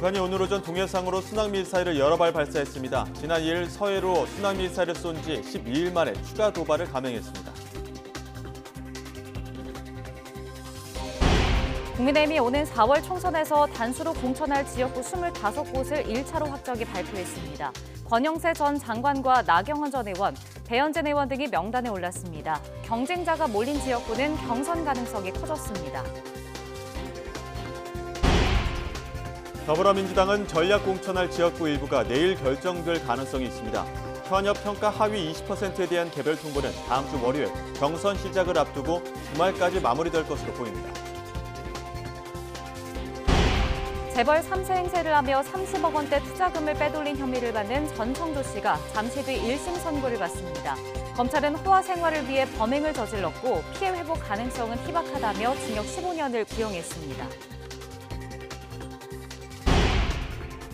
북한이 오늘 오전 동해상으로 순항미사일을 여러 발 발사했습니다. 지난 2일 서해로 순항미사일을 쏜 지 12일 만에 추가 도발을 감행했습니다. 국민의힘이 오는 4월 총선에서 단수로 공천할 지역구 25곳을 1차로 확정해 발표했습니다. 권영세 전 장관과 나경원 전 의원, 배현진 의원 등이 명단에 올랐습니다. 경쟁자가 몰린 지역구는 경선 가능성이 커졌습니다. 더불어민주당은 전략 공천할 지역구 일부가 내일 결정될 가능성이 있습니다. 현역 평가 하위 20%에 대한 개별 통보는 다음 주 월요일 경선 시작을 앞두고 주말까지 마무리될 것으로 보입니다. 재벌 3세 행세를 하며 30억 원대 투자금을 빼돌린 혐의를 받는 전청조 씨가 잠시 뒤 1심 선고를 받습니다. 검찰은 호화 생활을 위해 범행을 저질렀고 피해 회복 가능성은 희박하다며 징역 15년을 구형했습니다.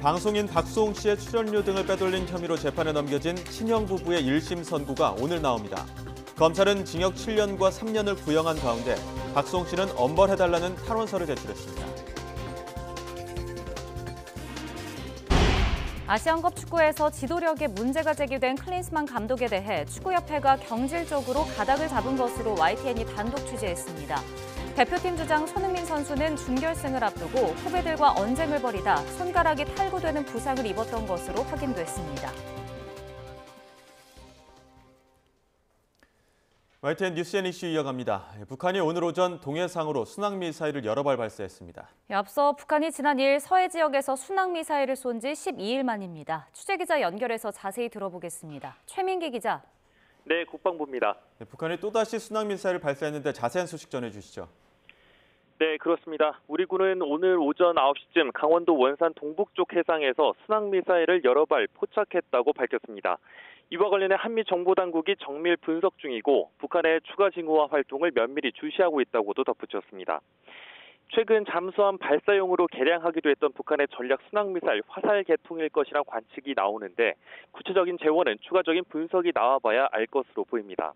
방송인 박수홍 씨의 출연료 등을 빼돌린 혐의로 재판에 넘겨진 친형 부부의 1심 선고가 오늘 나옵니다. 검찰은 징역 7년과 3년을 구형한 가운데 박수홍 씨는 엄벌해달라는 탄원서를 제출했습니다. 아시안컵 축구에서 지도력에 문제가 제기된 클린스만 감독에 대해 축구협회가 경질적으로 가닥을 잡은 것으로 YTN이 단독 취재했습니다. 대표팀 주장 손흥민 선수는 준결승을 앞두고 후배들과 언쟁을 벌이다 손가락이 탈구되는 부상을 입었던 것으로 확인됐습니다. YTN 뉴스앤 이슈 이어갑니다. 북한이 오늘 오전 동해상으로 순항미사일을 여러 발 발사했습니다. 앞서 북한이 지난 2일 서해 지역에서 순항미사일을 쏜 지 12일 만입니다. 취재기자 연결해서 자세히 들어보겠습니다. 최민기 기자. 네, 국방부입니다. 북한이 또다시 순항미사일을 발사했는데 자세한 소식 전해주시죠. 네, 그렇습니다. 우리 군은 오늘 오전 9시쯤 강원도 원산 동북 쪽 해상에서 순항미사일을 여러 발 포착했다고 밝혔습니다. 이와 관련해 한미 정보당국이 정밀 분석 중이고 북한의 추가 징후와 활동을 면밀히 주시하고 있다고도 덧붙였습니다. 최근 잠수함 발사용으로 개량하기도 했던 북한의 전략 순항미사일 화살 개통일 것이란 관측이 나오는데 구체적인 재원은 추가적인 분석이 나와봐야 알 것으로 보입니다.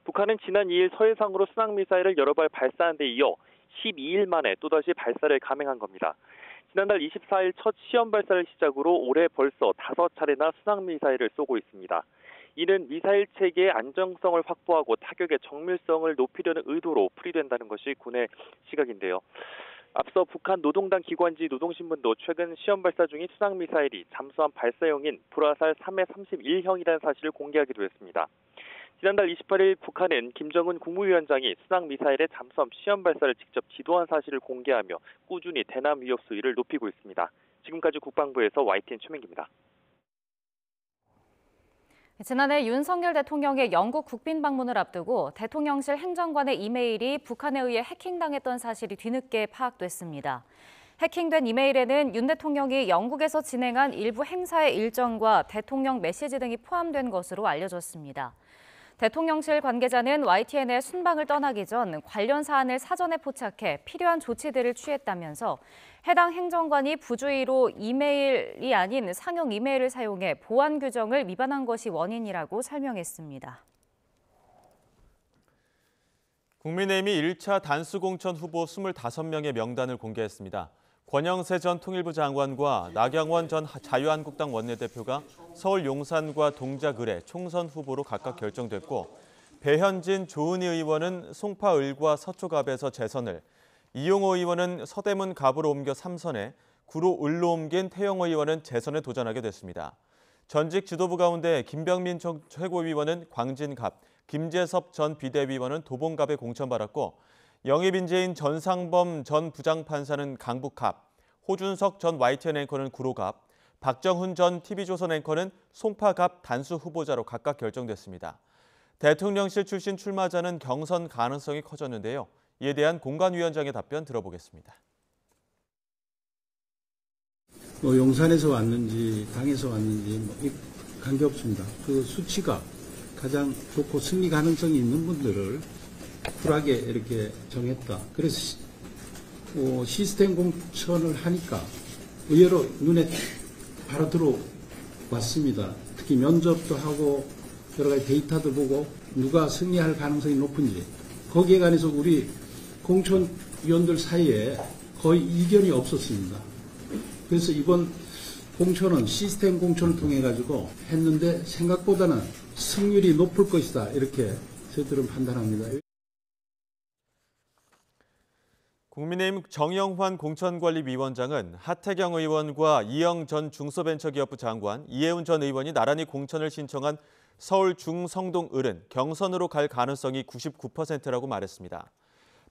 북한은 지난 2일 서해상으로 순항미사일을 여러 발 발사한 데 이어 12일 만에 또다시 발사를 감행한 겁니다. 지난달 24일 첫 시험 발사를 시작으로 올해 벌써 5차례나 순항미사일을 쏘고 있습니다. 이는 미사일 체계의 안정성을 확보하고 타격의 정밀성을 높이려는 의도로 풀이된다는 것이 군의 시각인데요. 앞서 북한 노동당 기관지 노동신문도 최근 시험 발사 중인 순항미사일이 잠수함 발사용인 불화살 3의31형이라는 사실을 공개하기도 했습니다. 지난달 28일 북한은 김정은 국무위원장이 순항미사일의 잠수함 시험 발사를 직접 지도한 사실을 공개하며 꾸준히 대남 위협 수위를 높이고 있습니다. 지금까지 국방부에서 YTN 최민기입니다. 지난해 윤석열 대통령의 영국 국빈 방문을 앞두고 대통령실 행정관의 이메일이 북한에 의해 해킹당했던 사실이 뒤늦게 파악됐습니다. 해킹된 이메일에는 윤 대통령이 영국에서 진행한 일부 행사의 일정과 대통령 메시지 등이 포함된 것으로 알려졌습니다. 대통령실 관계자는 YTN의 순방을 떠나기 전 관련 사안을 사전에 포착해 필요한 조치들을 취했다면서 해당 행정관이 부주의로 이메일이 아닌 상용 이메일을 사용해 보안 규정을 위반한 것이 원인이라고 설명했습니다. 국민의힘이 1차 단수공천 후보 25명의 명단을 공개했습니다. 권영세 전 통일부 장관과 나경원 전 자유한국당 원내대표가 서울 용산과 동작 을의 총선 후보로 각각 결정됐고 배현진, 조은희 의원은 송파 을과 서초갑에서 재선을, 이용호 의원은 서대문 갑으로 옮겨 3선에, 구로 을로 옮긴 태영호 의원은 재선에 도전하게 됐습니다. 전직 지도부 가운데 김병민 최고위원은 광진갑, 김재섭 전 비대위원은 도봉갑에 공천받았고 영입인재인 전상범 전 부장판사는 강북갑, 호준석 전 YTN 앵커는 구로갑, 박정훈 전 TV조선 앵커는 송파갑 단수 후보자로 각각 결정됐습니다. 대통령실 출신 출마자는 경선 가능성이 커졌는데요. 이에 대한 공관위원장의 답변 들어보겠습니다. 용산에서 왔는지 당에서 왔는지 관계없습니다. 그 수치가 가장 좋고 승리 가능성이 있는 분들을 쿨하게 이렇게 정했다. 그래서 시스템 공천을 하니까 의외로 눈에 바로 들어왔습니다. 특히 면접도 하고 여러 가지 데이터도 보고 누가 승리할 가능성이 높은지 거기에 관해서 우리 공천위원들 사이에 거의 이견이 없었습니다. 그래서 이번 공천은 시스템 공천을 통해 가지고 했는데 생각보다는 승률이 높을 것이다. 이렇게 저희들은 판단합니다. 국민의힘 정영환 공천관리위원장은 하태경 의원과 이영 전 중소벤처기업부 장관, 이해운 전 의원이 나란히 공천을 신청한 서울 중성동을은 경선으로 갈 가능성이 99%라고 말했습니다.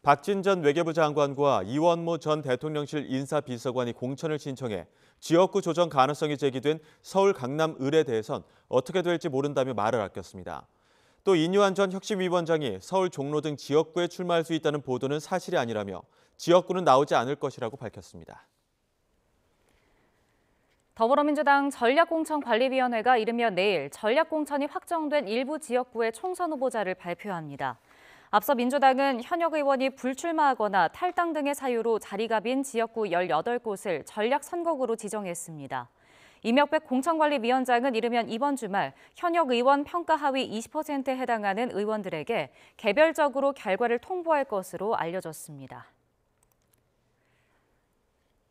박진 전 외교부 장관과 이원모 전 대통령실 인사비서관이 공천을 신청해 지역구 조정 가능성이 제기된 서울 강남을에 대해선 어떻게 될지 모른다며 말을 아꼈습니다. 또 인유한 전 혁신위원장이 서울 종로 등 지역구에 출마할 수 있다는 보도는 사실이 아니라며 지역구는 나오지 않을 것이라고 밝혔습니다. 더불어민주당 전략공천관리위원회가 이르면 내일 전략공천이 확정된 일부 지역구의 총선 후보자를 발표합니다. 앞서 민주당은 현역 의원이 불출마하거나 탈당 등의 사유로 자리가 빈 지역구 18곳을 전략선거구로 지정했습니다. 이명백 공천관리위원장은 이르면 이번 주말 현역 의원 평가 하위 20%에 해당하는 의원들에게 개별적으로 결과를 통보할 것으로 알려졌습니다.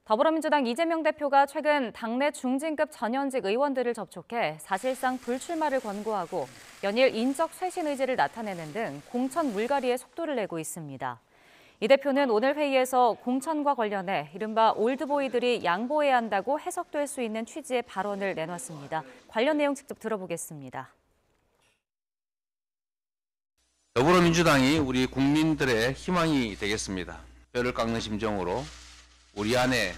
더불어민주당 이재명 대표가 최근 당내 중진급 전현직 의원들을 접촉해 사실상 불출마를 권고하고 연일 인적 쇄신 의지를 나타내는 등 공천 물갈이에 속도를 내고 있습니다. 이 대표는 오늘 회의에서 공천과 관련해 이른바 올드보이들이 양보해야 한다고 해석될 수 있는 취지의 발언을 내놨습니다. 관련 내용 직접 들어보겠습니다. 더불어민주당이 우리 국민들의 희망이 되겠습니다. 뼈를 깎는 심정으로 우리 안의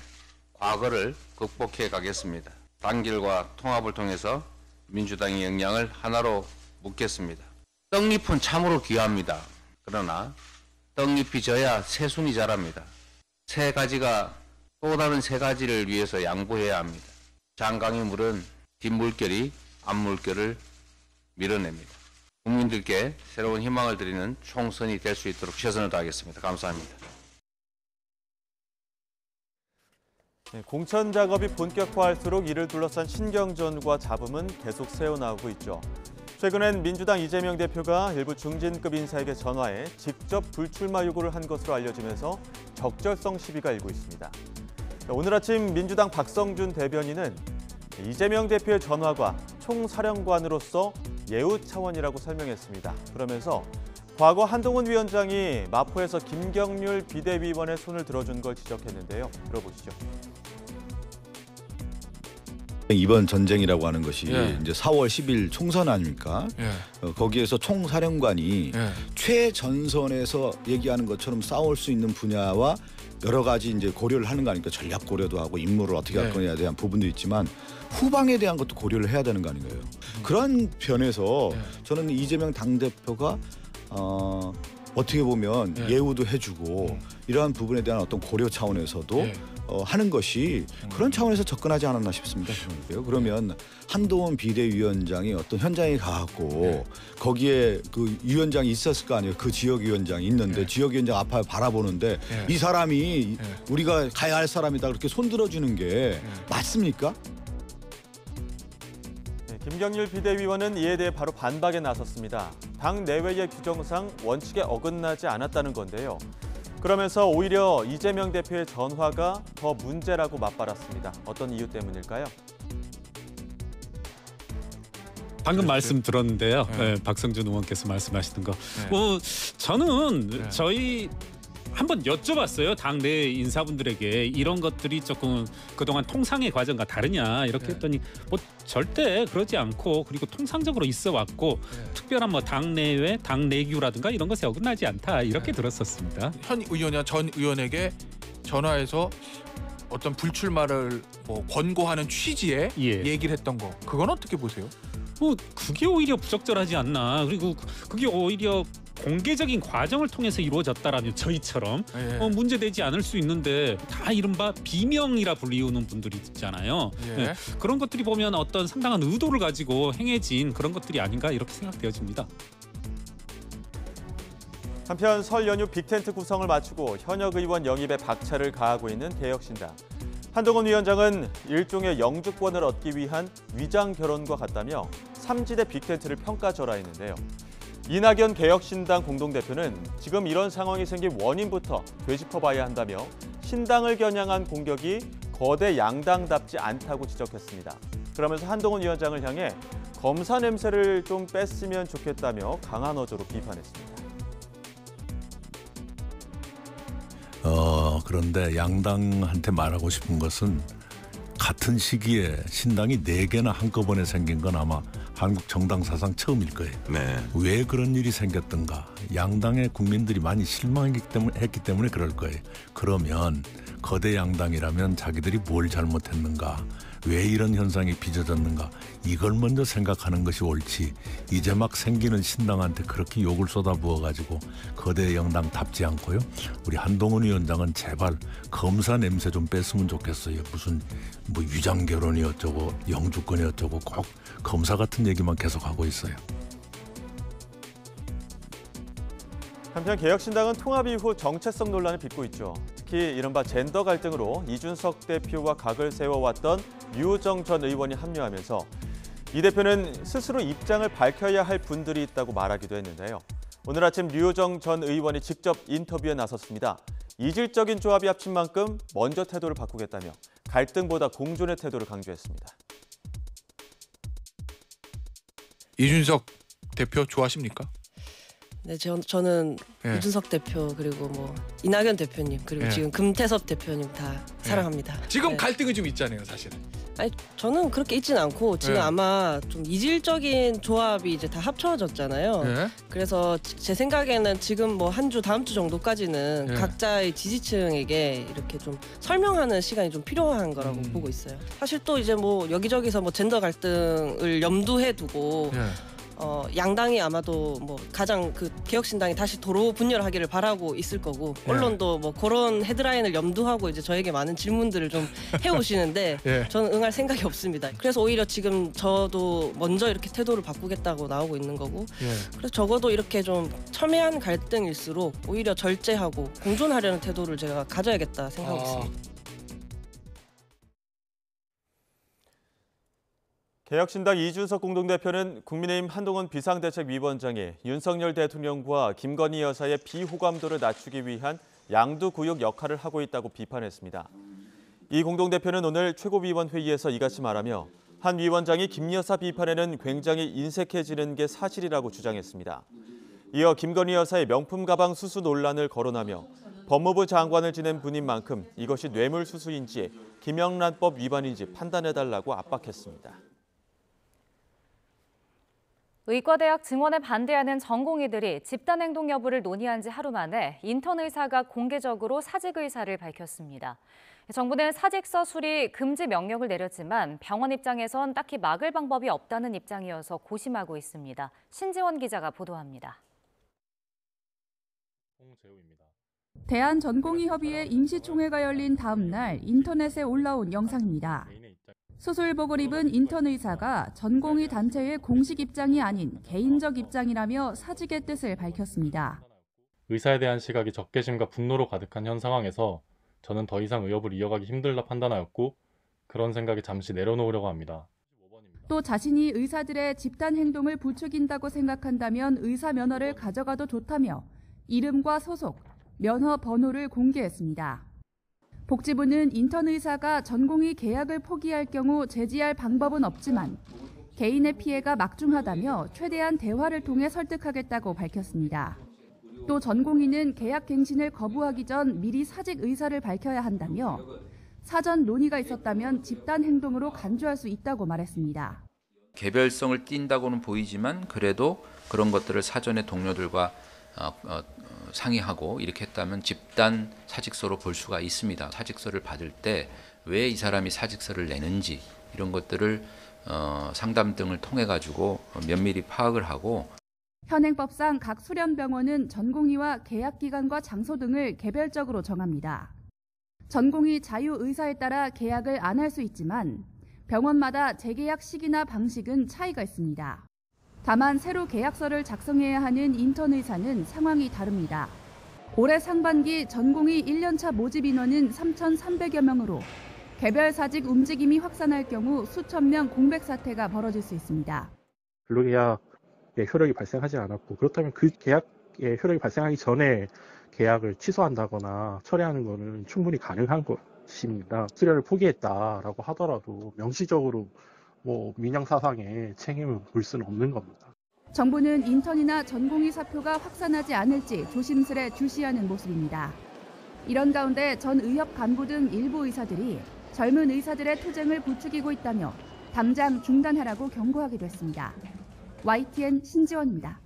과거를 극복해 가겠습니다. 단결과 통합을 통해서 민주당의 역량을 하나로 묶겠습니다. 떡잎은 참으로 귀합니다. 그러나 떡잎이 져야 새순이 자랍니다. 세 가지가 또 다른 세 가지를 위해서 양보해야 합니다. 장강의 물은 뒷물결이 앞물결을 밀어냅니다. 국민들께 새로운 희망을 드리는 총선이 될 수 있도록 최선을 다하겠습니다. 감사합니다. 공천 작업이 본격화할수록 이를 둘러싼 신경전과 잡음은 계속 새어나오고 있죠. 최근엔 민주당 이재명 대표가 일부 중진급 인사에게 전화해 직접 불출마 요구를 한 것으로 알려지면서 적절성 시비가 일고 있습니다. 오늘 아침 민주당 박성준 대변인은 이재명 대표의 전화가 총사령관으로서 예우 차원이라고 설명했습니다. 그러면서 과거 한동훈 위원장이 마포에서 김경률 비대위원의 손을 들어준 걸 지적했는데요. 들어보시죠. 이번 전쟁이라고 하는 것이 이제 4월 10일 총선 아닙니까? 거기에서 총사령관이 최전선에서 얘기하는 것처럼 싸울 수 있는 분야와 여러 가지 이제 고려를 하는 거 아닙니까? 전략 고려도 하고 임무를 어떻게 할 거냐에 대한 부분도 있지만 후방에 대한 것도 고려를 해야 되는 거 아닌가요? 그런 편에서 저는 이재명 당대표가 어떻게 보면 예우도 해주고 이러한 부분에 대한 어떤 고려 차원에서도 하는 것이 그런 차원에서 접근하지 않았나 싶습니다. 그러면 한동훈 비대위원장이 어떤 현장에 가고 거기에 그 위원장이 있었을 거 아니에요. 그 지역위원장이 있는데 지역위원장 앞을 바라보는데 이 사람이 우리가 가야 할 사람이다 그렇게 손들어주는 게 맞습니까? 김경률 비대위원은 이에 대해 바로 반박에 나섰습니다. 당 내외의 규정상 원칙에 어긋나지 않았다는 건데요. 그러면서 오히려 이재명 대표의 전화가 더 문제라고 맞받았습니다. 어떤 이유 때문일까요? 방금 말씀 들었는데요. 박성준 의원께서 말씀하시는 거. 저는 저희 한번 여쭤봤어요. 당내 인사분들에게 이런 것들이 조금 그동안 통상의 과정과 다르냐 이렇게 했더니 뭐 절대 그러지 않고 그리고 통상적으로 있어 왔고 특별한 뭐 당내외 당내규라든가 이런 것에 어긋나지 않다 이렇게 들었었습니다. 현 의원이나 전 의원에게 전화해서 어떤 불출마를 뭐 권고하는 취지의 얘기를 했던 거 그건 어떻게 보세요? 뭐 그게 오히려 부적절하지 않나. 그리고 그게 오히려 공개적인 과정을 통해서 이루어졌다라면 저희처럼 문제되지 않을 수 있는데 다 이른바 비명이라 불리우는 분들이 있잖아요. 그런 것들이 보면 어떤 상당한 의도를 가지고 행해진 그런 것들이 아닌가 이렇게 생각되어집니다. 한편 설 연휴 빅텐트 구성을 마치고 현역 의원 영입에 박차를 가하고 있는 개혁신당. 한동훈 위원장은 일종의 영주권을 얻기 위한 위장 결혼과 같다며 3지대 빅텐트를 평가절하했는데요. 이낙연 개혁신당 공동대표는 지금 이런 상황이 생긴 원인부터 되짚어봐야 한다며 신당을 겨냥한 공격이 거대 양당답지 않다고 지적했습니다. 그러면서 한동훈 위원장을 향해 검사 냄새를 좀 뺐으면 좋겠다며 강한 어조로 비판했습니다. 그런데 양당한테 말하고 싶은 것은 같은 시기에 신당이 4개나 한꺼번에 생긴 건 아마 한국 정당 사상 처음일 거예요. 네. 왜 그런 일이 생겼던가? 양당의 국민들이 많이 실망했기 때문에 그럴 거예요. 그러면 거대 양당이라면 자기들이 뭘 잘못했는가? 왜 이런 현상이 빚어졌는가? 이걸 먼저 생각하는 것이 옳지. 이제 막 생기는 신당한테 그렇게 욕을 쏟아부어가지고 거대 양당답지 않고요. 우리 한동훈 위원장은 제발 검사 냄새 좀 뺐으면 좋겠어요. 무슨 뭐 유장결혼이 어쩌고 영주권이 어쩌고 꼭 검사 같은 얘기만 계속하고 있어요. 한편 개혁신당은 통합 이후 정체성 논란을 빚고 있죠. 특히 이른바 젠더 갈등으로 이준석 대표와 각을 세워왔던 류호정 전 의원이 합류하면서 이 대표는 스스로 입장을 밝혀야 할 분들이 있다고 말하기도 했는데요. 오늘 아침 류호정 전 의원이 직접 인터뷰에 나섰습니다. 이질적인 조합이 합친 만큼 먼저 태도를 바꾸겠다며 갈등보다 공존의 태도를 강조했습니다. 이준석 대표 좋아하십니까? 네, 저는 이준석 대표 그리고 뭐 이낙연 대표님 그리고 지금 금태섭 대표님 다 사랑합니다. 지금 갈등이 좀 있잖아요, 사실은. 아니 저는 그렇게 있진 않고 지금 아마 좀 이질적인 조합이 이제 다 합쳐졌잖아요. 그래서 제 생각에는 지금 뭐 한 주 다음 주 정도까지는 각자의 지지층에게 이렇게 좀 설명하는 시간이 좀 필요한 거라고 보고 있어요. 사실 또 이제 뭐 여기저기서 뭐 젠더 갈등을 염두에 두고 양당이 아마도 뭐 가장 그 개혁신당이 다시 도로 분열하기를 바라고 있을 거고 언론도 뭐 그런 헤드라인을 염두하고 이제 저에게 많은 질문들을 좀 해오시는데 저는 응할 생각이 없습니다. 그래서 오히려 지금 저도 먼저 이렇게 태도를 바꾸겠다고 나오고 있는 거고 그래서 적어도 이렇게 좀 첨예한 갈등일수록 오히려 절제하고 공존하려는 태도를 제가 가져야겠다 생각하고 있습니다. 개혁신당 이준석 공동대표는 국민의힘 한동훈 비상대책위원장이 윤석열 대통령과 김건희 여사의 비호감도를 낮추기 위한 양두구육 역할을 하고 있다고 비판했습니다. 이 공동대표는 오늘 최고위원회의에서 이같이 말하며 한 위원장이 김 여사 비판에는 굉장히 인색해지는 게 사실이라고 주장했습니다. 이어 김건희 여사의 명품 가방 수수 논란을 거론하며 법무부 장관을 지낸 분인 만큼 이것이 뇌물수수인지 김영란법 위반인지 판단해달라고 압박했습니다. 의과대학 증원에 반대하는 전공의들이 집단행동 여부를 논의한 지 하루 만에 인턴 의사가 공개적으로 사직 의사를 밝혔습니다. 정부는 사직서 수리 금지 명령을 내렸지만 병원 입장에선 딱히 막을 방법이 없다는 입장이어서 고심하고 있습니다. 신지원 기자가 보도합니다. 대한전공의협의회 임시총회가 열린 다음 날 인터넷에 올라온 영상입니다. 수술복을 입은 인턴 의사가 전공의 단체의 공식 입장이 아닌 개인적 입장이라며 사직의 뜻을 밝혔습니다. 의사에 대한 시각이 적개심과 분노로 가득한 현 상황에서 저는 더 이상 의협을 이어가기 힘들다 판단하였고 그런 생각에 잠시 내려놓으려고 합니다. 또 자신이 의사들의 집단 행동을 부추긴다고 생각한다면 의사 면허를 가져가도 좋다며 이름과 소속, 면허 번호를 공개했습니다. 복지부는 인턴 의사가 전공의 계약을 포기할 경우 제지할 방법은 없지만 개인의 피해가 막중하다며 최대한 대화를 통해 설득하겠다고 밝혔습니다. 또 전공의는 계약 갱신을 거부하기 전 미리 사직 의사를 밝혀야 한다며 사전 논의가 있었다면 집단 행동으로 간주할 수 있다고 말했습니다. 개별성을 띈다고는 보이지만 그래도 그런 것들을 사전에 동료들과 상의하고 이렇게 했다면 집단 사직서로 볼 수가 있습니다. 사직서를 받을 때 왜 이 사람이 사직서를 내는지 이런 것들을 상담 등을 통해 가지고 면밀히 파악을 하고 현행법상 각 수련병원은 전공의와 계약기간과 장소 등을 개별적으로 정합니다. 전공의 자유의사에 따라 계약을 안 할 수 있지만 병원마다 재계약 시기나 방식은 차이가 있습니다. 다만 새로 계약서를 작성해야 하는 인턴 의사는 상황이 다릅니다. 올해 상반기 전공의 1년차 모집 인원은 3,300여 명으로 개별 사직 움직임이 확산할 경우 수천 명 공백 사태가 벌어질 수 있습니다. 근로계약의 효력이 발생하지 않았고 그렇다면 그 계약의 효력이 발생하기 전에 계약을 취소한다거나 철회하는 것은 충분히 가능한 의사심이나 수련을 포기했다라고 하더라도 명시적으로 뭐 민영사상에 책임을 물 수는 없는 겁니다. 정부는 인턴이나 전공의 사표가 확산하지 않을지 조심스레 주시하는 모습입니다. 이런 가운데 전 의협 간부 등 일부 의사들이 젊은 의사들의 투쟁을 부추기고 있다며 당장 중단하라고 경고하기도 했습니다. YTN 신지원입니다.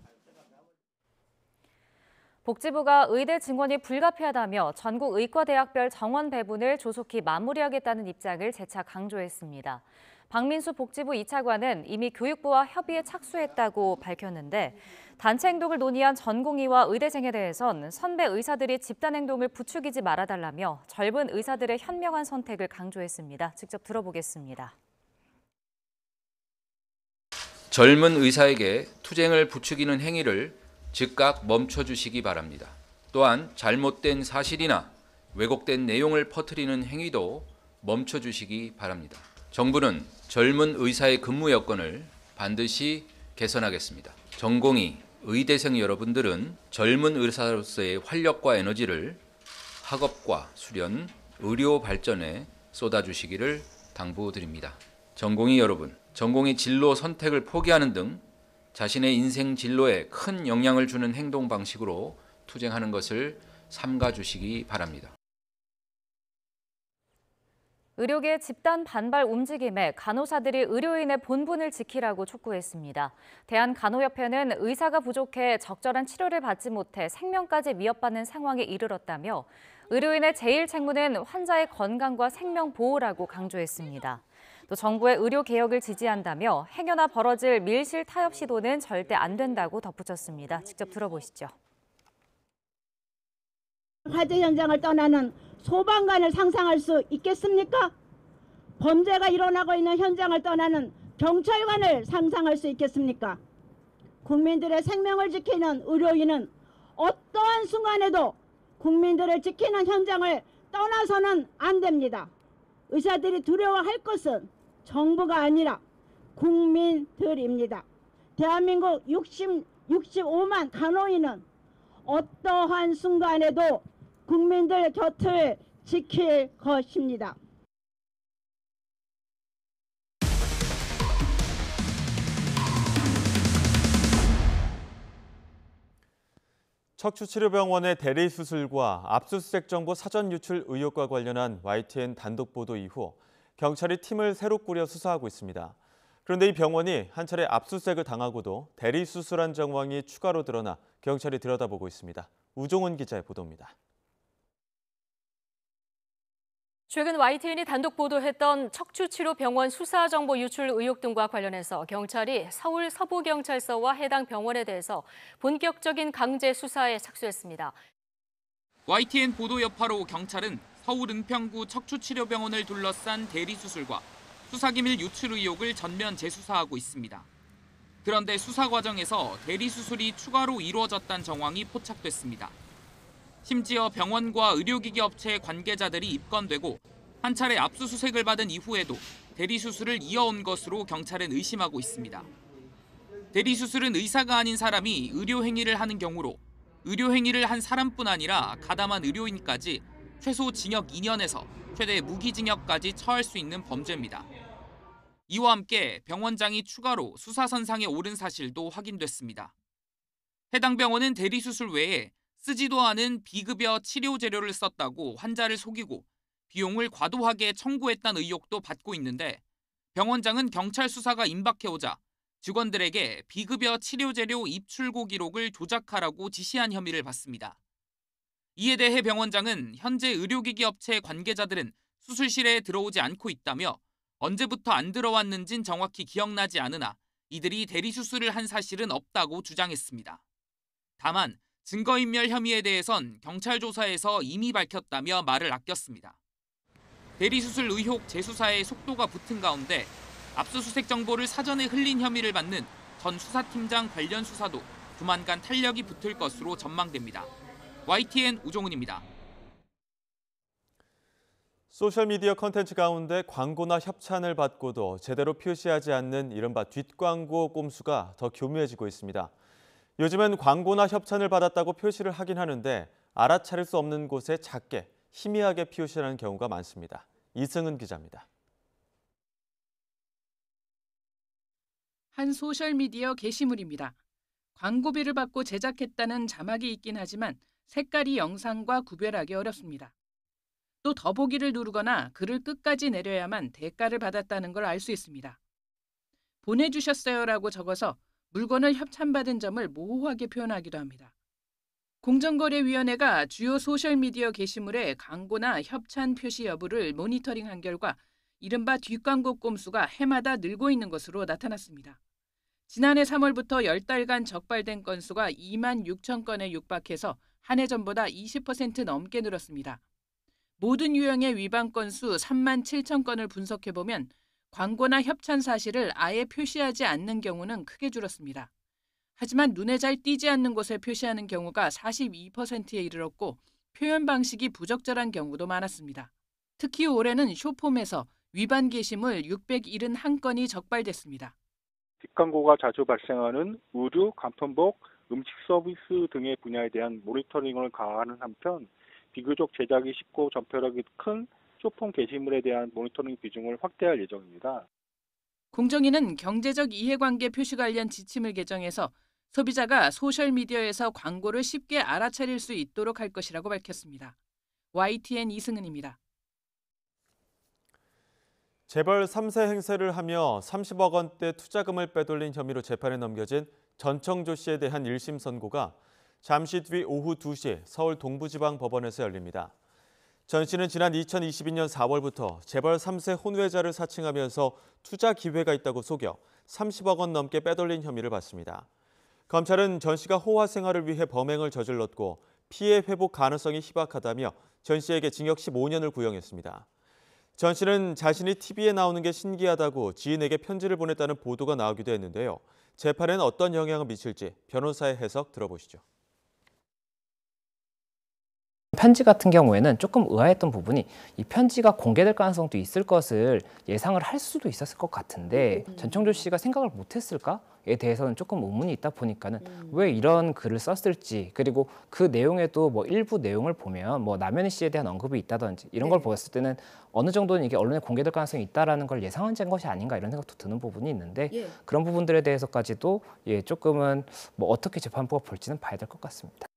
복지부가 의대 증원이 불가피하다며 전국 의과대학별 정원 배분을 조속히 마무리하겠다는 입장을 재차 강조했습니다. 박민수 복지부 2차관은 이미 교육부와 협의에 착수했다고 밝혔는데 단체 행동을 논의한 전공의와 의대생에 대해선 선배 의사들이 집단 행동을 부추기지 말아달라며 젊은 의사들의 현명한 선택을 강조했습니다. 직접 들어보겠습니다. 젊은 의사에게 투쟁을 부추기는 행위를 즉각 멈춰주시기 바랍니다. 또한 잘못된 사실이나 왜곡된 내용을 퍼뜨리는 행위도 멈춰주시기 바랍니다. 정부는 젊은 의사의 근무 여건을 반드시 개선하겠습니다. 전공의, 의대생 여러분들은 젊은 의사로서의 활력과 에너지를 학업과 수련, 의료 발전에 쏟아주시기를 당부드립니다. 전공의 여러분, 전공의 진로 선택을 포기하는 등 자신의 인생 진로에 큰 영향을 주는 행동 방식으로 투쟁하는 것을 삼가주시기 바랍니다. 의료계 집단 반발 움직임에 간호사들이 의료인의 본분을 지키라고 촉구했습니다. 대한간호협회는 의사가 부족해 적절한 치료를 받지 못해 생명까지 위협받는 상황에 이르렀다며 의료인의 제일 책무는 환자의 건강과 생명 보호라고 강조했습니다. 또 정부의 의료 개혁을 지지한다며 행여나 벌어질 밀실 타협 시도는 절대 안 된다고 덧붙였습니다. 직접 들어보시죠. 화재 현장을 떠나는 소방관을 상상할 수 있겠습니까? 범죄가 일어나고 있는 현장을 떠나는 경찰관을 상상할 수 있겠습니까? 국민들의 생명을 지키는 의료인은 어떠한 순간에도 국민들을 지키는 현장을 떠나서는 안 됩니다. 의사들이 두려워할 것은 정부가 아니라 국민들입니다. 대한민국 65만 간호인은 어떠한 순간에도 국민들 곁을 지킬 것입니다. 척추치료병원의 대리수술과 압수수색 정보 사전 유출 의혹과 관련한 YTN 단독 보도 이후 경찰이 팀을 새로 꾸려 수사하고 있습니다. 그런데 이 병원이 한 차례 압수수색을 당하고도 대리수술한 정황이 추가로 드러나 경찰이 들여다보고 있습니다. 우종은 기자의 보도입니다. 최근 YTN이 단독 보도했던 척추치료병원 수사정보 유출 의혹 등과 관련해서 경찰이 서울 서부경찰서와 해당 병원에 대해서 본격적인 강제 수사에 착수했습니다. YTN 보도 여파로 경찰은 서울 은평구 척추치료병원을 둘러싼 대리수술과 수사기밀 유출 의혹을 전면 재수사하고 있습니다. 그런데 수사 과정에서 대리수술이 추가로 이루어졌다는 정황이 포착됐습니다. 심지어 병원과 의료기기 업체의 관계자들이 입건되고 한 차례 압수수색을 받은 이후에도 대리수술을 이어온 것으로 경찰은 의심하고 있습니다. 대리수술은 의사가 아닌 사람이 의료행위를 하는 경우로 의료행위를 한 사람뿐 아니라 가담한 의료인까지 최소 징역 2년에서 최대 무기징역까지 처할 수 있는 범죄입니다. 이와 함께 병원장이 추가로 수사선상에 오른 사실도 확인됐습니다. 해당 병원은 대리수술 외에 쓰지도 않은 비급여 치료 재료를 썼다고 환자를 속이고 비용을 과도하게 청구했다는 의혹도 받고 있는데 병원장은 경찰 수사가 임박해오자 직원들에게 비급여 치료 재료 입출고 기록을 조작하라고 지시한 혐의를 받습니다. 이에 대해 병원장은 현재 의료기기 업체 관계자들은 수술실에 들어오지 않고 있다며 언제부터 안 들어왔는진 정확히 기억나지 않으나 이들이 대리수술을 한 사실은 없다고 주장했습니다. 다만 증거인멸 혐의에 대해선 경찰 조사에서 이미 밝혔다며 말을 아꼈습니다. 대리수술 의혹 재수사에 속도가 붙은 가운데 압수수색 정보를 사전에 흘린 혐의를 받는 전 수사팀장 관련 수사도 조만간 탄력이 붙을 것으로 전망됩니다. YTN 우종은입니다. 소셜미디어 콘텐츠 가운데 광고나 협찬을 받고도 제대로 표시하지 않는 이른바 뒷광고 꼼수가 더 교묘해지고 있습니다. 요즘엔 광고나 협찬을 받았다고 표시를 하긴 하는데 알아차릴 수 없는 곳에 작게 희미하게 표시하는 경우가 많습니다. 이승은 기자입니다. 한 소셜미디어 게시물입니다. 광고비를 받고 제작했다는 자막이 있긴 하지만 색깔이 영상과 구별하기 어렵습니다. 또 더보기를 누르거나 글을 끝까지 내려야만 대가를 받았다는 걸 알 수 있습니다. 보내주셨어요라고 적어서 물건을 협찬받은 점을 모호하게 표현하기도 합니다. 공정거래위원회가 주요 소셜미디어 게시물의 광고나 협찬 표시 여부를 모니터링한 결과 이른바 뒷광고 건수가 해마다 늘고 있는 것으로 나타났습니다. 지난해 3월부터 10달간 적발된 건수가 2만 6천 건에 육박해서 한 해 전보다 20% 넘게 늘었습니다. 모든 유형의 위반 건수 3만 7천 건을 분석해보면 광고나 협찬 사실을 아예 표시하지 않는 경우는 크게 줄었습니다. 하지만 눈에 잘 띄지 않는 곳에 표시하는 경우가 42%에 이르렀고 표현 방식이 부적절한 경우도 많았습니다. 특히 올해는 쇼폼에서 위반 게시물 671건이 적발됐습니다. 뒷광고가 자주 발생하는 의류, 간편복, 음식 서비스 등의 분야에 대한 모니터링을 강화하는 한편 비교적 제작이 쉽고 전파력이 큰 쇼폼 게시물에 대한 모니터링 비중을 확대할 예정입니다. 공정위는 경제적 이해관계 표시 관련 지침을 개정해서 소비자가 소셜미디어에서 광고를 쉽게 알아차릴 수 있도록 할 것이라고 밝혔습니다. YTN 이승은입니다. 재벌 3세 행세를 하며 30억 원대 투자금을 빼돌린 혐의로 재판에 넘겨진 전청조 씨에 대한 1심 선고가 잠시 뒤 오후 2시 서울 동부지방법원에서 열립니다. 전 씨는 지난 2022년 4월부터 재벌 3세 혼외자를 사칭하면서 투자 기회가 있다고 속여 30억 원 넘게 빼돌린 혐의를 받습니다. 검찰은 전 씨가 호화 생활을 위해 범행을 저질렀고 피해 회복 가능성이 희박하다며 전 씨에게 징역 15년을 구형했습니다. 전 씨는 자신이 TV에 나오는 게 신기하다고 지인에게 편지를 보냈다는 보도가 나오기도 했는데요. 재판에는 어떤 영향을 미칠지 변호사의 해석 들어보시죠. 편지 같은 경우에는 조금 의아했던 부분이 이 편지가 공개될 가능성도 있을 것을 예상을 할 수도 있었을 것 같은데 전청조 씨가 생각을 못했을까에 대해서는 조금 의문이 있다 보니까는 왜 이런 글을 썼을지, 그리고 그 내용에도 뭐 일부 내용을 보면 뭐 남현희 씨에 대한 언급이 있다든지 이런 걸 보았을 때는 어느 정도는 이게 언론에 공개될 가능성이 있다라는 걸 예상한 것이 아닌가 이런 생각도 드는 부분이 있는데 그런 부분들에 대해서까지도 조금은 뭐 어떻게 재판부가 볼지는 봐야 될 것 같습니다.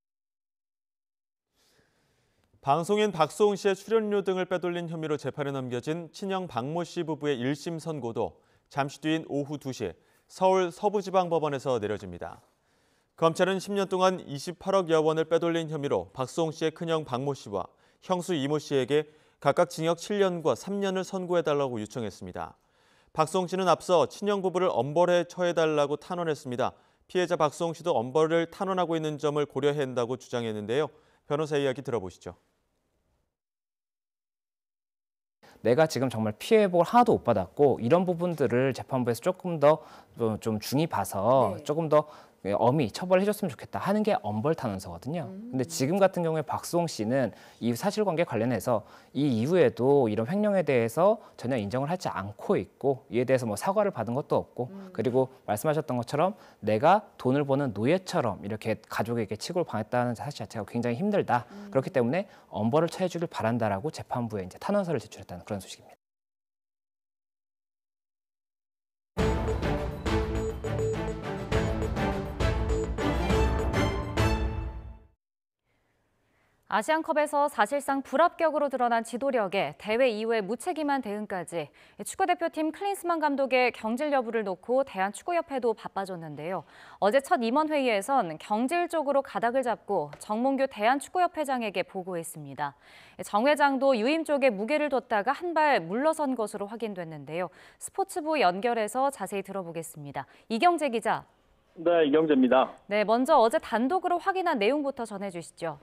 방송인 박수홍 씨의 출연료 등을 빼돌린 혐의로 재판에 넘겨진 친형 박모 씨 부부의 1심 선고도 잠시 뒤인 오후 2시 서울 서부지방법원에서 내려집니다. 검찰은 10년 동안 28억여 원을 빼돌린 혐의로 박수홍 씨의 큰형 박모 씨와 형수 이모 씨에게 각각 징역 7년과 3년을 선고해달라고 요청했습니다. 박수홍 씨는 앞서 친형 부부를 엄벌에 처해달라고 탄원했습니다. 피해자 박수홍 씨도 엄벌을 탄원하고 있는 점을 고려해야 한다고 주장했는데요. 변호사 이야기 들어보시죠. 내가 지금 정말 피해 회복을 하나도 못 받았고 이런 부분들을 재판부에서 조금 더 좀 중히 봐서 조금 더 엄히 처벌해줬으면 좋겠다 하는 게 엄벌 탄원서거든요. 근데 지금 같은 경우에 박수홍 씨는 이 사실관계 관련해서 이 이후에도 이런 횡령에 대해서 전혀 인정을 하지 않고 있고 이에 대해서 뭐 사과를 받은 것도 없고 그리고 말씀하셨던 것처럼 내가 돈을 버는 노예처럼 이렇게 가족에게 치고를 당했다는 사실 자체가 굉장히 힘들다. 그렇기 때문에 엄벌을 처해주길 바란다라고 재판부에 이제 탄원서를 제출했다는 그런 소식입니다. 아시안컵에서 사실상 불합격으로 드러난 지도력에 대회 이후의 무책임한 대응까지 축구대표팀 클린스만 감독의 경질 여부를 놓고 대한축구협회도 바빠졌는데요. 어제 첫 임원회의에선 경질적으로 가닥을 잡고 정몽규 대한축구협회장에게 보고했습니다. 정 회장도 유임 쪽에 무게를 뒀다가 한 발 물러선 것으로 확인됐는데요. 스포츠부 연결해서 자세히 들어보겠습니다. 이경재 기자. 네, 이경재입니다. 네, 먼저 어제 단독으로 확인한 내용부터 전해주시죠.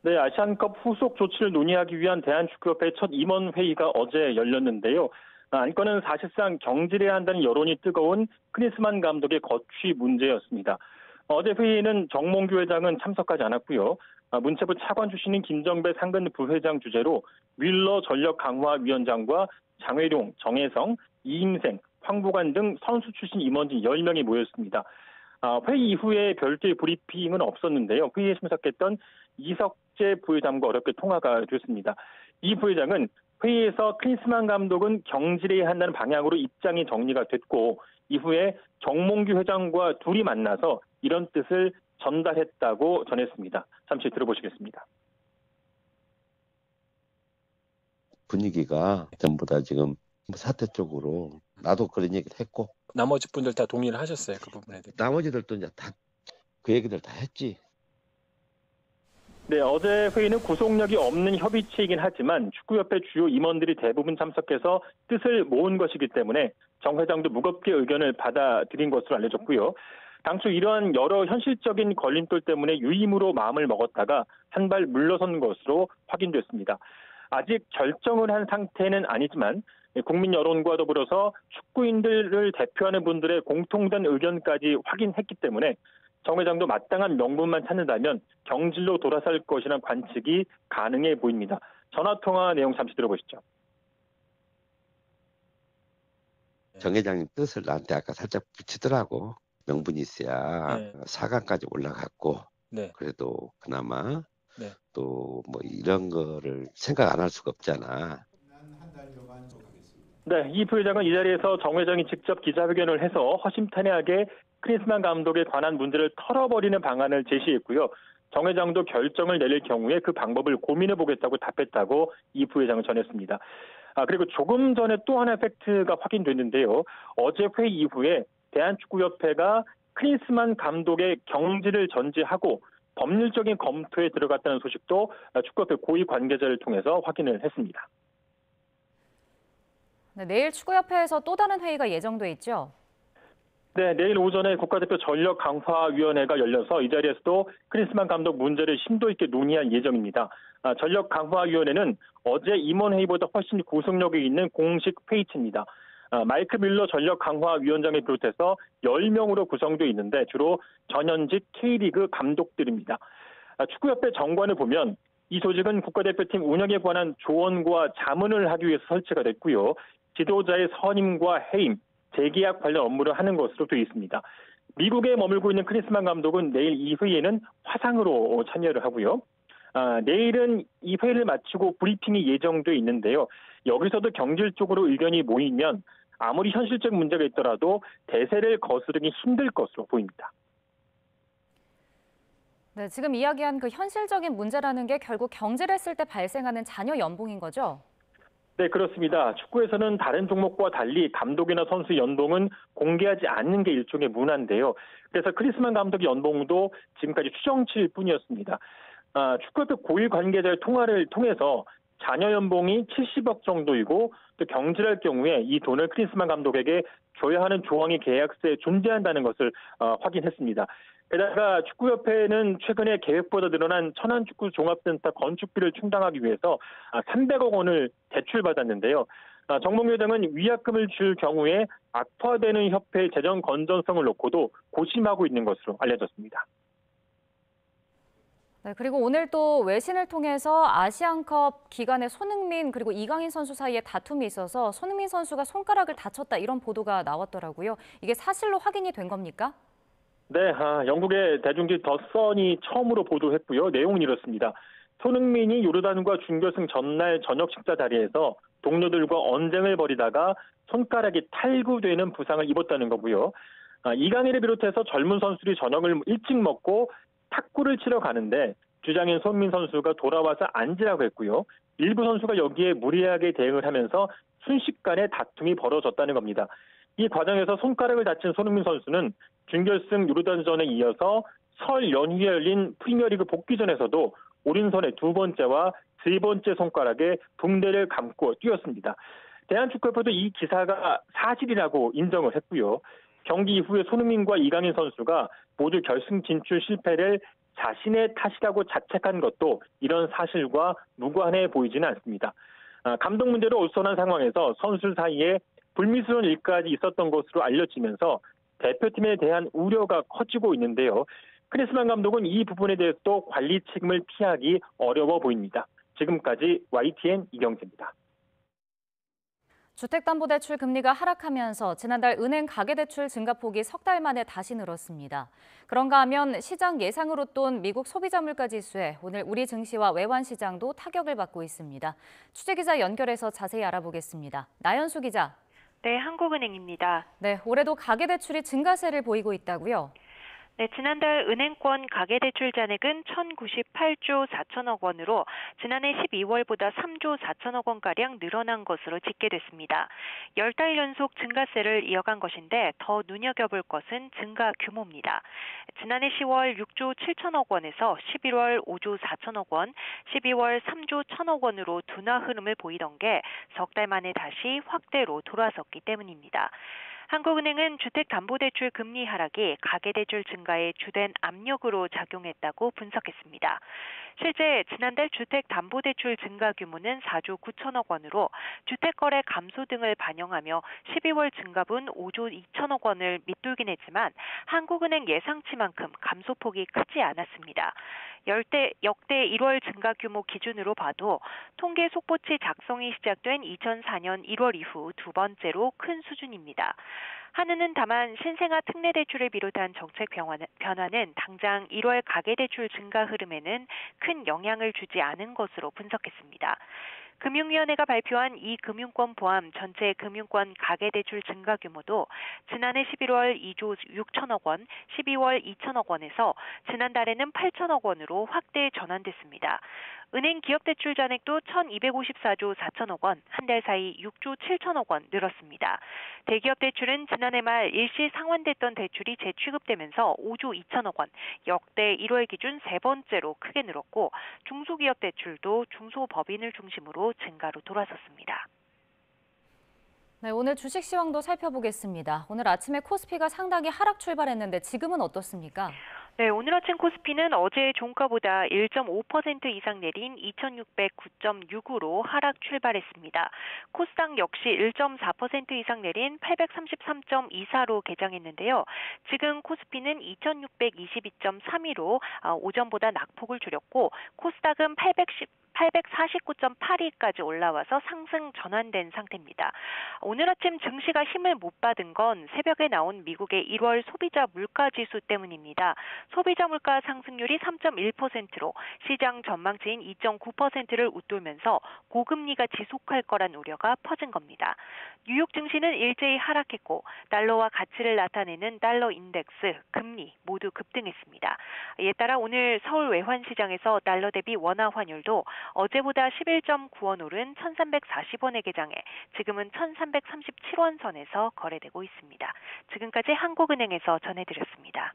네, 아시안컵 후속 조치를 논의하기 위한 대한축구협회 첫 임원회의가 어제 열렸는데요. 안건은 사실상 경질해야 한다는 여론이 뜨거운 클린스만 감독의 거취 문제였습니다. 어제 회의에는 정몽규 회장은 참석하지 않았고요. 문체부 차관 출신인 김정배 상근 부회장 주재로 윌러 전력강화위원장과 장회룡, 정혜성, 이임생, 황보관 등 선수 출신 임원진 10명이 모였습니다. 회의 이후에 별도의 브리핑은 없었는데요. 회의에 참석했던 이석 박재 부회장과 어렵게 통화가 됐습니다. 이 부회장은 회의에서 클린스만 감독은 경질해야 한다는 방향으로 입장이 정리가 됐고 이후에 정몽규 회장과 둘이 만나서 이런 뜻을 전달했다고 전했습니다. 잠시 들어보시겠습니다. 분위기가 전부 다 지금 사퇴 쪽으로 나도 그런 얘기를 했고 나머지 분들 다 동의를 하셨어요, 그 부분에 대해서? 나머지들도 이제 다 그 얘기들 다 했지. 네, 어제 회의는 구속력이 없는 협의체이긴 하지만 축구협회 주요 임원들이 대부분 참석해서 뜻을 모은 것이기 때문에 정 회장도 무겁게 의견을 받아들인 것으로 알려졌고요. 당초 이러한 여러 현실적인 걸림돌 때문에 유임으로 마음을 먹었다가 한 발 물러선 것으로 확인됐습니다. 아직 결정을 한 상태는 아니지만 국민 여론과 더불어서 축구인들을 대표하는 분들의 공통된 의견까지 확인했기 때문에 정 회장도 마땅한 명분만 찾는다면 경질로 돌아설 것이라는 관측이 가능해 보입니다. 전화통화 내용 잠시 들어보시죠. 정 회장님 뜻을 나한테 아까 살짝 붙이더라고. 명분이 있어야 4강까지 올라갔고 그래도 그나마 또 뭐 이런 거를 생각 안 할 수가 없잖아. 네, 이 부회장은 이 자리에서 정 회장이 직접 기자회견을 해서 허심탄회하게 클린스만 감독에 관한 문제를 털어버리는 방안을 제시했고요. 정 회장도 결정을 내릴 경우에 그 방법을 고민해보겠다고 답했다고 이 부회장은 전했습니다. 그리고 조금 전에 또 하나의 팩트가 확인됐는데요. 어제 회의 이후에 대한축구협회가 클린스만 감독의 경질을 전제하고 법률적인 검토에 들어갔다는 소식도 축구협회 고위 관계자를 통해서 확인을 했습니다. 네, 내일 축구협회에서 또 다른 회의가 예정돼 있죠? 네, 내일 오전에 국가대표 전력 강화위원회가 열려서 이 자리에서도 클린스만 감독 문제를 심도 있게 논의할 예정입니다. 전력 강화위원회는 어제 임원회의보다 훨씬 구속력이 있는 공식 회의체입니다. 마이크 뮬러 전력 강화위원장을 비롯해서 10명으로 구성되어 있는데 주로 전현직 K리그 감독들입니다. 축구협회 정관을 보면 이 조직은 국가대표팀 운영에 관한 조언과 자문을 하기 위해서 설치가 됐고요. 지도자의 선임과 해임, 재계약 관련 업무를 하는 것으로 되어 있습니다. 미국에 머물고 있는 클린스만 감독은 내일 이 회의에는 화상으로 참여를 하고요. 내일은 이 회의를 마치고 브리핑이 예정돼 있는데요. 여기서도 경질 쪽으로 의견이 모이면 아무리 현실적 문제가 있더라도 대세를 거스르기 힘들 것으로 보입니다. 네, 지금 이야기한 그 현실적인 문제라는 게 결국 경질했을 때 발생하는 잔여 연봉인 거죠? 네, 그렇습니다. 축구에서는 다른 종목과 달리 감독이나 선수 연봉은 공개하지 않는 게 일종의 문화인데요. 그래서 클린스만 감독의 연봉도 지금까지 추정치일 뿐이었습니다. 축구협회 고위 관계자의 통화를 통해서 잔여 연봉이 70억 정도이고 또 경질할 경우에 이 돈을 클린스만 감독에게 줘야 하는 조항이 계약서에 존재한다는 것을 확인했습니다. 게다가 축구협회는 최근에 계획보다 늘어난 천안축구종합센터 건축비를 충당하기 위해서 300억 원을 대출받았는데요. 정몽규 회장은 위약금을 줄 경우에 악화되는 협회의 재정 건전성을 놓고도 고심하고 있는 것으로 알려졌습니다. 네, 그리고 오늘 또 외신을 통해서 아시안컵 기간에 손흥민 그리고 이강인 선수 사이에 다툼이 있어서 손흥민 선수가 손가락을 다쳤다 이런 보도가 나왔더라고요. 이게 사실로 확인이 된 겁니까? 네, 영국의 대중지 더 선이 처음으로 보도했고요. 내용은 이렇습니다. 손흥민이 요르단과 준결승 전날 저녁 식사 자리에서 동료들과 언쟁을 벌이다가 손가락이 탈구되는 부상을 입었다는 거고요. 이강인을 비롯해서 젊은 선수들이 저녁을 일찍 먹고 탁구를 치러 가는데 주장인 손흥민 선수가 돌아와서 앉으라고 했고요. 일부 선수가 여기에 무리하게 대응을 하면서 순식간에 다툼이 벌어졌다는 겁니다. 이 과정에서 손가락을 다친 손흥민 선수는 준결승 요르단전에 이어서 설 연휴에 열린 프리미어리그 복귀전에서도 오른손의 두 번째와 세 번째 손가락에 붕대를 감고 뛰었습니다. 대한축구협회도 이 기사가 사실이라고 인정을 했고요. 경기 이후에 손흥민과 이강인 선수가 모두 결승 진출 실패를 자신의 탓이라고 자책한 것도 이런 사실과 무관해 보이지는 않습니다. 감독 문제로 어수선한 상황에서 선수 사이에 불미스러운 일까지 있었던 것으로 알려지면서 대표팀에 대한 우려가 커지고 있는데요. 클린스만 감독은 이 부분에 대해서도 관리 책임을 피하기 어려워 보입니다. 지금까지 YTN 이경재입니다. 주택담보대출 금리가 하락하면서 지난달 은행 가계대출 증가폭이 석 달 만에 다시 늘었습니다. 그런가 하면 시장 예상으로 돈 미국 소비자 물가 지수에 오늘 우리 증시와 외환 시장도 타격을 받고 있습니다. 취재기자 연결해서 자세히 알아보겠습니다. 나연수 기자. 네, 한국은행입니다. 네, 올해도 가계대출이 증가세를 보이고 있다고요? 네, 지난달 은행권 가계대출 잔액은 1,098조 4천억 원으로 지난해 12월보다 3조 4천억 원가량 늘어난 것으로 집계됐습니다. 10달 연속 증가세를 이어간 것인데 더 눈여겨볼 것은 증가 규모입니다. 지난해 10월 6조 7천억 원에서 11월 5조 4천억 원, 12월 3조 1천억 원으로 둔화 흐름을 보이던 게 석 달 만에 다시 확대로 돌아섰기 때문입니다. 한국은행은 주택담보대출 금리 하락이 가계대출 증가에 주된 압력으로 작용했다고 분석했습니다. 실제 지난달 주택담보대출 증가 규모는 4조 9천억 원으로 주택거래 감소 등을 반영하며 12월 증가분 5조 2천억 원을 밑돌긴 했지만 한국은행 예상치만큼 감소폭이 크지 않았습니다. 역대 1월 증가 규모 기준으로 봐도 통계 속보치 작성이 시작된 2004년 1월 이후 두 번째로 큰 수준입니다. 한은은 다만 신생아 특례대출을 비롯한 정책 변화는 당장 1월 가계대출 증가 흐름에는 큰 영향을 주지 않은 것으로 분석했습니다. 금융위원회가 발표한 이 금융권 포함 전체 금융권 가계대출 증가 규모도 지난해 11월 2조 6천억 원, 12월 2천억 원에서 지난달에는 8천억 원으로 확대 전환됐습니다. 은행 기업대출 잔액도 1,254조 4천억 원, 한 달 사이 6조 7천억 원 늘었습니다. 대기업 대출은 지난해 말 일시 상환됐던 대출이 재취급되면서 5조 2천억 원, 역대 1월 기준 세 번째로 크게 늘었고 중소기업 대출도 중소법인을 중심으로 증가로 돌아섰습니다. 네, 오늘 주식 시황도 살펴보겠습니다. 오늘 아침에 코스피가 상당히 하락 출발했는데 지금은 어떻습니까? 네, 오늘 아침 코스피는 어제 종가보다 1.5% 이상 내린 2609.6으로 하락 출발했습니다. 코스닥 역시 1.4% 이상 내린 833.24로 개장했는데요. 지금 코스피는 2622.32로 오전보다 낙폭을 줄였고 코스닥은 849.82까지 올라와서 상승 전환된 상태입니다. 오늘 아침 증시가 힘을 못 받은 건 새벽에 나온 미국의 1월 소비자 물가 지수 때문입니다. 소비자 물가 상승률이 3.1%로 시장 전망치인 2.9%를 웃돌면서 고금리가 지속할 거란 우려가 퍼진 겁니다. 뉴욕 증시는 일제히 하락했고 달러와 가치를 나타내는 달러 인덱스, 금리 모두 급등했습니다. 이에 따라 오늘 서울 외환시장에서 달러 대비 원화 환율도 어제보다 11.9원 오른 1,340원에 개장해 지금은 1,337원 선에서 거래되고 있습니다. 지금까지 한국은행에서 전해드렸습니다.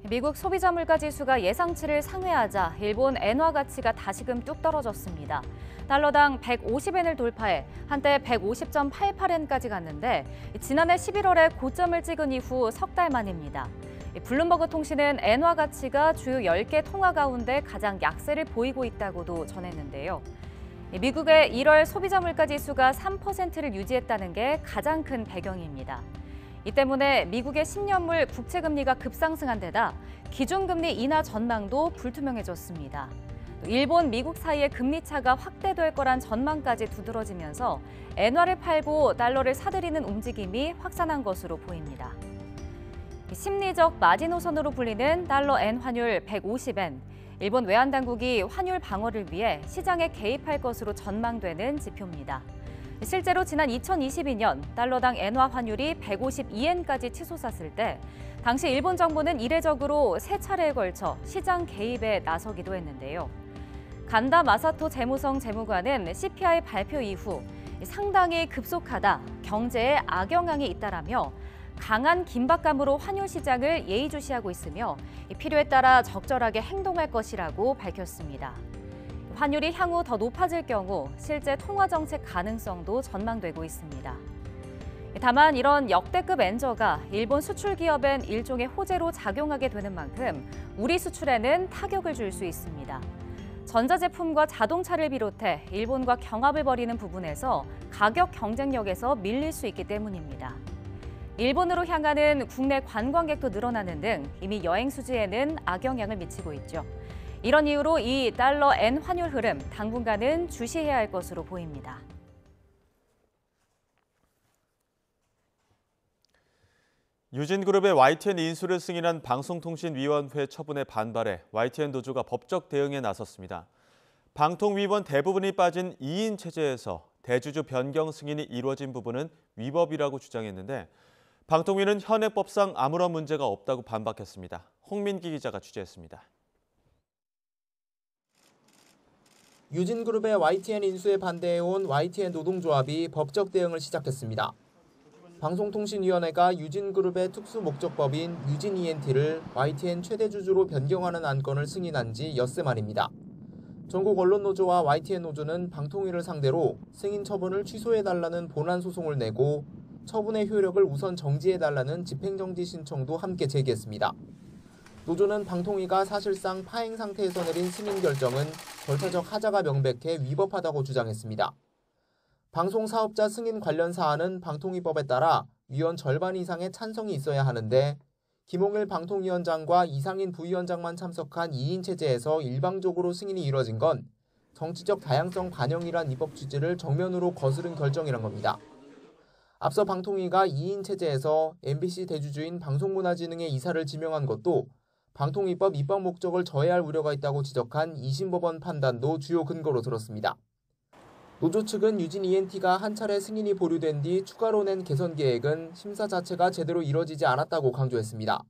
미국 소비자 물가 지수가 예상치를 상회하자 일본 엔화 가치가 다시금 뚝 떨어졌습니다. 달러당 150엔을 돌파해 한때 150.88엔까지 갔는데 지난해 11월에 고점을 찍은 이후 석 달 만입니다. 블룸버그 통신은 엔화 가치가 주요 10개 통화 가운데 가장 약세를 보이고 있다고도 전했는데요. 미국의 1월 소비자 물가 지수가 3%를 유지했다는 게 가장 큰 배경입니다. 이 때문에 미국의 10년물 국채금리가 급상승한 데다 기준금리 인하 전망도 불투명해졌습니다. 일본, 미국 사이의 금리 차가 확대될 거란 전망까지 두드러지면서 엔화를 팔고 달러를 사들이는 움직임이 확산한 것으로 보입니다. 심리적 마지노선으로 불리는 달러 엔 환율 150엔. 일본 외환당국이 환율 방어를 위해 시장에 개입할 것으로 전망되는 지표입니다. 실제로 지난 2022년 달러당 엔화 환율이 152엔까지 치솟았을 때 당시 일본 정부는 이례적으로 세 차례에 걸쳐 시장 개입에 나서기도 했는데요. 간다 마사토 재무성 재무관은 CPI 발표 이후 상당히 급속하다, 경제에 악영향이 있다라며 강한 긴박감으로 환율 시장을 예의주시하고 있으며 필요에 따라 적절하게 행동할 것이라고 밝혔습니다. 환율이 향후 더 높아질 경우 실제 통화 정책 가능성도 전망되고 있습니다. 다만 이런 역대급 엔저가 일본 수출 기업엔 일종의 호재로 작용하게 되는 만큼 우리 수출에는 타격을 줄 수 있습니다. 전자제품과 자동차를 비롯해 일본과 경합을 벌이는 부분에서 가격 경쟁력에서 밀릴 수 있기 때문입니다. 일본으로 향하는 국내 관광객도 늘어나는 등 이미 여행 수지에는 악영향을 미치고 있죠. 이런 이유로 이 달러 엔 환율 흐름 당분간은 주시해야 할 것으로 보입니다. 유진그룹의 YTN 인수를 승인한 방송통신위원회 처분에 반발해 YTN 노조가 법적 대응에 나섰습니다. 방통위원 대부분이 빠진 2인 체제에서 대주주 변경 승인이 이루어진 부분은 위법이라고 주장했는데 방통위는 현행법상 아무런 문제가 없다고 반박했습니다. 홍민기 기자가 취재했습니다. 유진그룹의 YTN 인수에 반대해온 YTN 노동조합이 법적 대응을 시작했습니다. 방송통신위원회가 유진그룹의 특수목적법인 유진ENT를 YTN 최대주주로 변경하는 안건을 승인한 지 엿새 만입니다. 전국 언론노조와 YTN 노조는 방통위를 상대로 승인 처분을 취소해달라는 본안 소송을 내고 처분의 효력을 우선 정지해달라는 집행정지 신청도 함께 제기했습니다. 노조는 방통위가 사실상 파행 상태에서 내린 승인 결정은 절차적 하자가 명백해 위법하다고 주장했습니다. 방송사업자 승인 관련 사안은 방통위법에 따라 위원 절반 이상의 찬성이 있어야 하는데 김홍일 방통위원장과 이상인 부위원장만 참석한 2인 체제에서 일방적으로 승인이 이뤄진 건 정치적 다양성 반영이란 입법 취지를 정면으로 거스른 결정이란 겁니다. 앞서 방통위가 2인 체제에서 MBC 대주주인 방송문화진흥의 이사를 지명한 것도 방통위법 입법 목적을 저해할 우려가 있다고 지적한 2심 법원 판단도 주요 근거로 들었습니다. 노조 측은 유진ENT가 한 차례 승인이 보류된 뒤 추가로 낸 개선 계획은 심사 자체가 제대로 이뤄지지 않았다고 강조했습니다.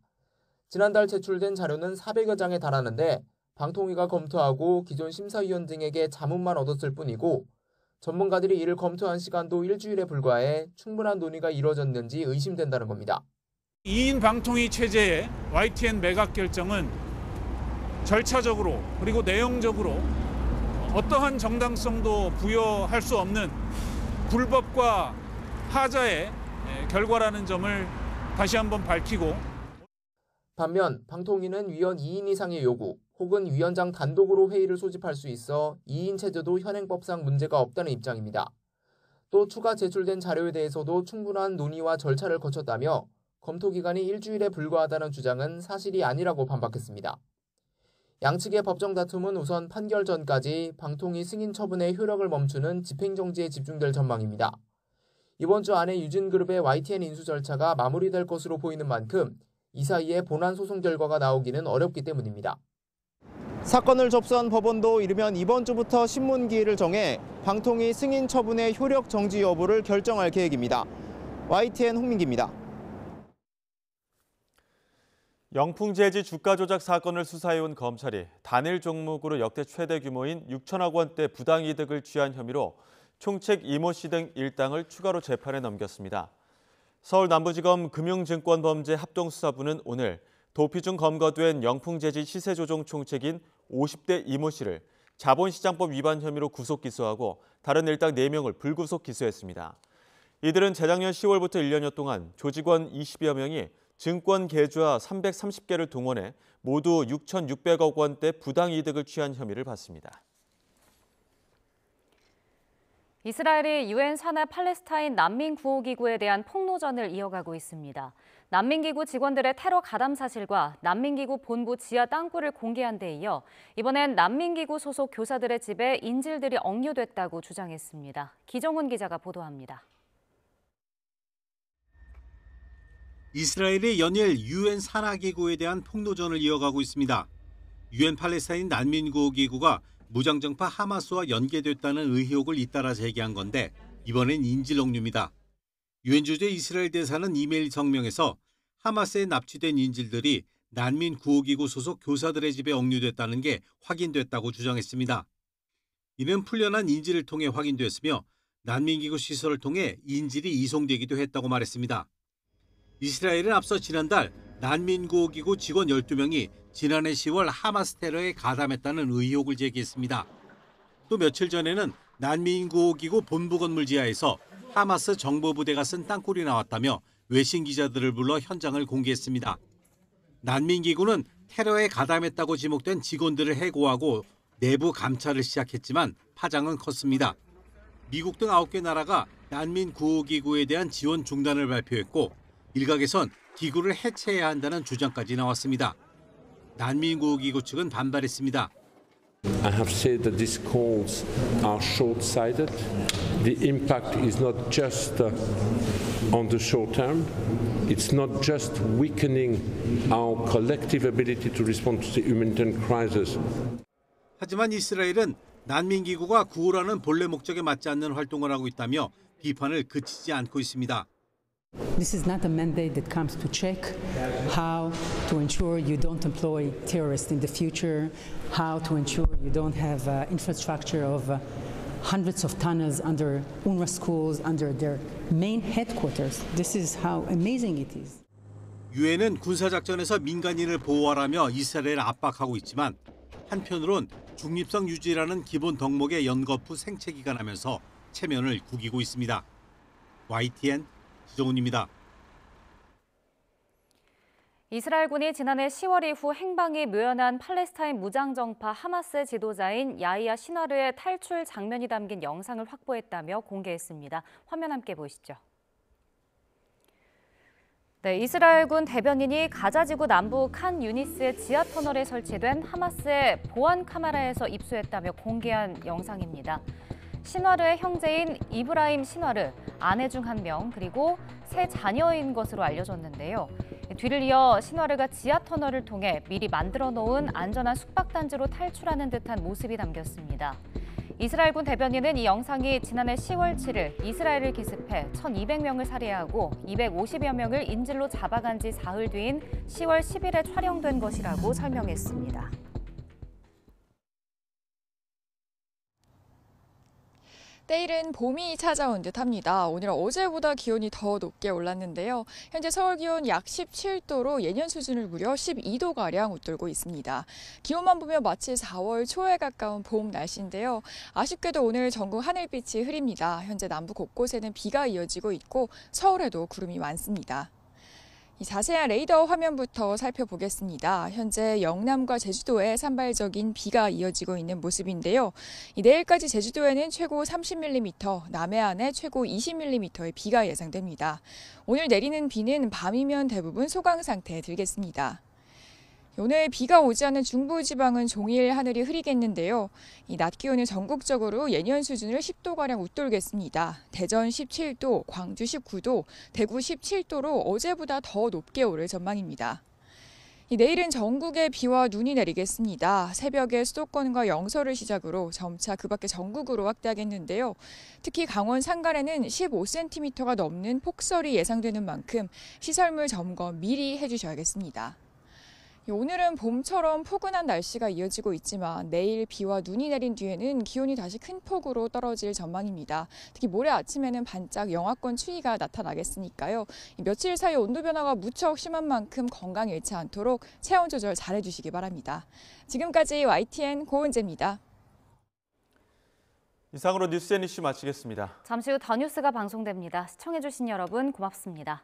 지난달 제출된 자료는 400여 장에 달하는데 방통위가 검토하고 기존 심사위원 등에게 자문만 얻었을 뿐이고 전문가들이 이를 검토한 시간도 일주일에 불과해 충분한 논의가 이뤄졌는지 의심된다는 겁니다. 2인 방통위 체제의 YTN 매각 결정은 절차적으로 그리고 내용적으로 어떠한 정당성도 부여할 수 없는 불법과 하자의 결과라는 점을 다시 한번 밝히고 반면 방통위는 위원 2인 이상의 요구 혹은 위원장 단독으로 회의를 소집할 수 있어 2인 체제도 현행법상 문제가 없다는 입장입니다. 또 추가 제출된 자료에 대해서도 충분한 논의와 절차를 거쳤다며 검토 기간이 일주일에 불과하다는 주장은 사실이 아니라고 반박했습니다. 양측의 법정 다툼은 우선 판결 전까지 방통위 승인 처분의 효력을 멈추는 집행정지에 집중될 전망입니다. 이번 주 안에 유진그룹의 YTN 인수 절차가 마무리될 것으로 보이는 만큼 이 사이에 본안 소송 결과가 나오기는 어렵기 때문입니다. 사건을 접수한 법원도 이르면 이번 주부터 신문기일을 정해 방통위 승인 처분의 효력 정지 여부를 결정할 계획입니다. YTN 홍민기입니다. 영풍재지 주가 조작 사건을 수사해온 검찰이 단일 종목으로 역대 최대 규모인 6천억 원대 부당이득을 취한 혐의로 총책 이모 씨 등 일당을 추가로 재판에 넘겼습니다. 서울남부지검 금융증권범죄합동수사부는 오늘 도피 중 검거된 영풍재지 시세조정 총책인 50대 이모 씨를 자본시장법 위반 혐의로 구속 기소하고 다른 일당 4명을 불구속 기소했습니다. 이들은 재작년 10월부터 1년여 동안 조직원 20여 명이 증권 계좌 330개를 동원해 모두 6,600억 원대 부당이득을 취한 혐의를 받습니다. 이스라엘이 유엔 산하 팔레스타인 난민구호기구에 대한 폭로전을 이어가고 있습니다. 난민기구 직원들의 테러 가담 사실과 난민기구 본부 지하 땅굴을 공개한 데 이어 이번엔 난민기구 소속 교사들의 집에 인질들이 억류됐다고 주장했습니다. 기정훈 기자가 보도합니다. 이스라엘이 연일 유엔 산하기구에 대한 폭로전을 이어가고 있습니다. 유엔 팔레스타인 난민구호기구가 무장정파 하마스와 연계됐다는 의혹을 잇따라 제기한 건데 이번엔 인질 억류입니다. 유엔 주재 이스라엘 대사는 이메일 성명에서 하마스에 납치된 인질들이 난민구호기구 소속 교사들의 집에 억류됐다는 게 확인됐다고 주장했습니다. 이는 풀려난 인질을 통해 확인됐으며 난민기구 시설을 통해 인질이 이송되기도 했다고 말했습니다. 이스라엘은 앞서 지난달 난민구호기구 직원 12명이 지난해 10월 하마스 테러에 가담했다는 의혹을 제기했습니다. 또 며칠 전에는 난민구호기구 본부 건물 지하에서 하마스 정보부대가 쓴 땅굴이 나왔다며 외신 기자들을 불러 현장을 공개했습니다. 난민기구는 테러에 가담했다고 지목된 직원들을 해고하고 내부 감찰을 시작했지만 파장은 컸습니다. 미국 등 9개 나라가 난민구호기구에 대한 지원 중단을 발표했고 일각에선 기구를 해체해야 한다는 주장까지 나왔습니다. 난민구호기구 측은 반발했습니다. I have said that these calls are short-sighted. The impact is not just on the short term. It's not just weakening our collective ability to respond to the humanitarian crisis. 하지만 이스라엘은 난민기구가 구호라는 본래 목적에 맞지 않는 활동을 하고 있다며 비판을 그치지 않고 있습니다. This is not a mandate that comes to check how to ensure you don't employ terrorists in the future, how to ensure you don't have infrastructure of hundreds of tunnels under UNRWA schools, under their main headquarters. This is how amazing it is. 유엔은 군사작전에서 민간인을 보호하라며 이스라엘을 압박하고 있지만 한편으론 중립성 유지라는 기본 덕목에 연거푸 생채기가 나면서 체면을 구기고 있습니다. YTN 지정훈입니다. 이스라엘군이 지난해 10월 이후 행방이 묘연한 팔레스타인 무장정파 하마스 지도자인 야히야 시나르의 탈출 장면이 담긴 영상을 확보했다며 공개했습니다. 화면 함께 보시죠. 네, 이스라엘군 대변인이 가자지구 남부 칸 유니스의 지하 터널에 설치된 하마스의 보안 카메라에서 입수했다며 공개한 영상입니다. 시나르의 형제인 이브라임 시나르, 아내 중 한 명, 그리고 세 자녀인 것으로 알려졌는데요. 뒤를 이어 시나르가 지하 터널을 통해 미리 만들어 놓은 안전한 숙박단지로 탈출하는 듯한 모습이 담겼습니다. 이스라엘군 대변인은 이 영상이 지난해 10월 7일 이스라엘을 기습해 1,200명을 살해하고 250여 명을 인질로 잡아간 지 사흘 뒤인 10월 10일에 촬영된 것이라고 설명했습니다. 내일은 봄이 찾아온 듯합니다. 오늘 어제보다 기온이 더 높게 올랐는데요. 현재 서울 기온 약 17도로 예년 수준을 무려 12도가량 웃돌고 있습니다. 기온만 보면 마치 4월 초에 가까운 봄 날씨인데요. 아쉽게도 오늘 전국 하늘빛이 흐립니다. 현재 남부 곳곳에는 비가 이어지고 있고 서울에도 구름이 많습니다. 이 자세한 레이더 화면부터 살펴보겠습니다. 현재 영남과 제주도에 산발적인 비가 이어지고 있는 모습인데요. 내일까지 제주도에는 최고 30mm, 남해안에 최고 20mm의 비가 예상됩니다. 오늘 내리는 비는 밤이면 대부분 소강 상태에 들겠습니다. 오늘 비가 오지 않은 중부지방은 종일 하늘이 흐리겠는데요. 이 낮 기온은 전국적으로 예년 수준을 10도가량 웃돌겠습니다. 대전 17도, 광주 19도, 대구 17도로 어제보다 더 높게 오를 전망입니다. 내일은 전국에 비와 눈이 내리겠습니다. 새벽에 수도권과 영서를 시작으로 점차 그 밖에 전국으로 확대하겠는데요. 특히 강원 산간에는 15cm가 넘는 폭설이 예상되는 만큼 시설물 점검 미리 해주셔야겠습니다. 오늘은 봄처럼 포근한 날씨가 이어지고 있지만 내일 비와 눈이 내린 뒤에는 기온이 다시 큰 폭으로 떨어질 전망입니다. 특히 모레 아침에는 반짝 영하권 추위가 나타나겠으니까요. 며칠 사이 온도 변화가 무척 심한 만큼 건강 잃지 않도록 체온 조절 잘해주시기 바랍니다. 지금까지 YTN 고은재입니다. 이상으로 뉴스 앤 이슈 마치겠습니다. 잠시 후 더 뉴스가 방송됩니다. 시청해주신 여러분 고맙습니다.